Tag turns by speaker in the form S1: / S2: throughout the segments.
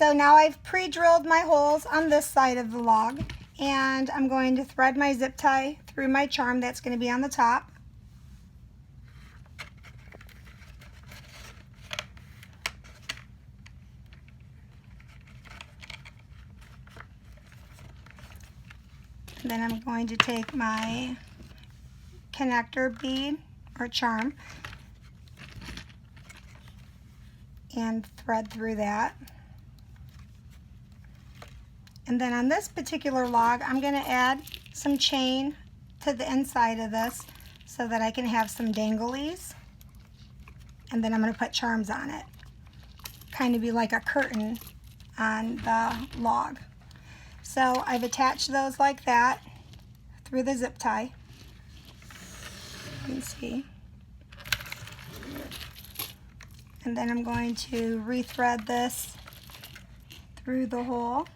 S1: So now I've pre-drilled my holes on this side of the log, and I'm going to thread my zip tie through my charm that's going to be on the top. And then I'm going to take my connector bead or charm and thread through that. And then on this particular log, I'm going to add some chain to the inside of this so that I can have some danglies. And then I'm going to put charms on it. Kind of be like a curtain on the log. So I've attached those like that through the zip tie. You can see. And then I'm going to rethread this through the hole.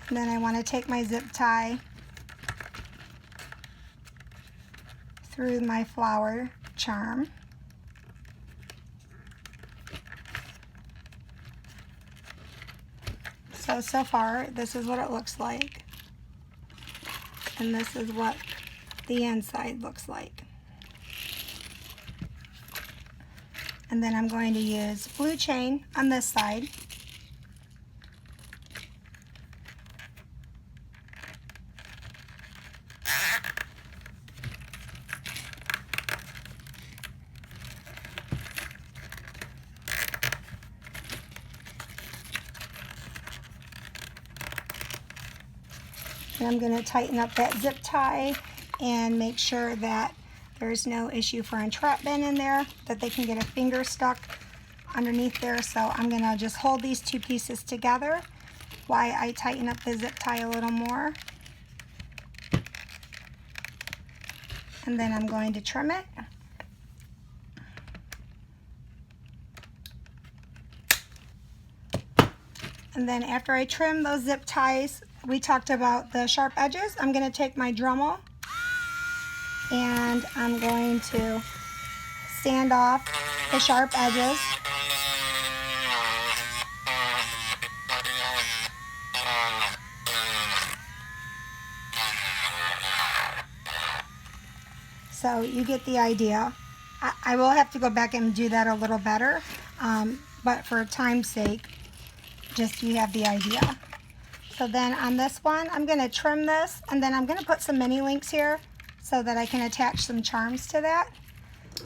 S1: And then I want to take my zip tie through my flower charm. So far, this is what it looks like. And this is what the inside looks like. And then I'm going to use blue chain on this side. And I'm going to tighten up that zip tie and make sure that there's no issue for entrapment in there, that they can get a finger stuck underneath there. So I'm going to just hold these two pieces together while I tighten up the zip tie a little more. And then I'm going to trim it. And then after I trim those zip ties, we talked about the sharp edges. I'm going to take my Dremel and I'm going to sand off the sharp edges. So you get the idea. I will have to go back and do that a little better, but for time's sake, just you have the idea. So then on this one, I'm going to trim this, and then I'm going to put some mini links here so that I can attach some charms to that.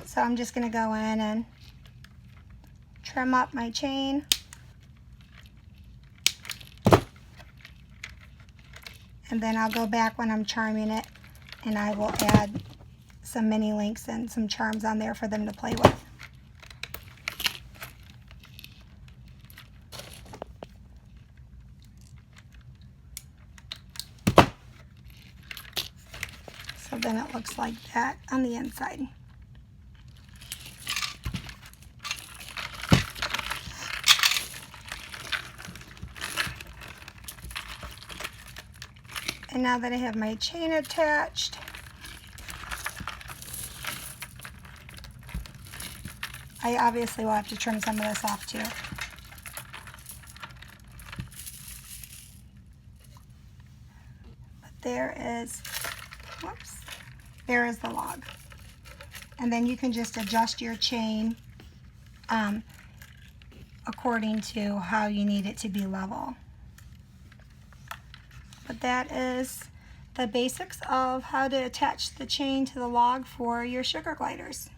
S1: So I'm just going to go in and trim up my chain. And then I'll go back when I'm charming it, and I will add some mini links and some charms on there for them to play with. So then it looks like that on the inside. And now that I have my chain attached, I obviously will have to trim some of this off too. But there is, whoops, there is the log. And then you can just adjust your chain according to how you need it to be level. But that is the basics of how to attach the chain to the log for your sugar gliders.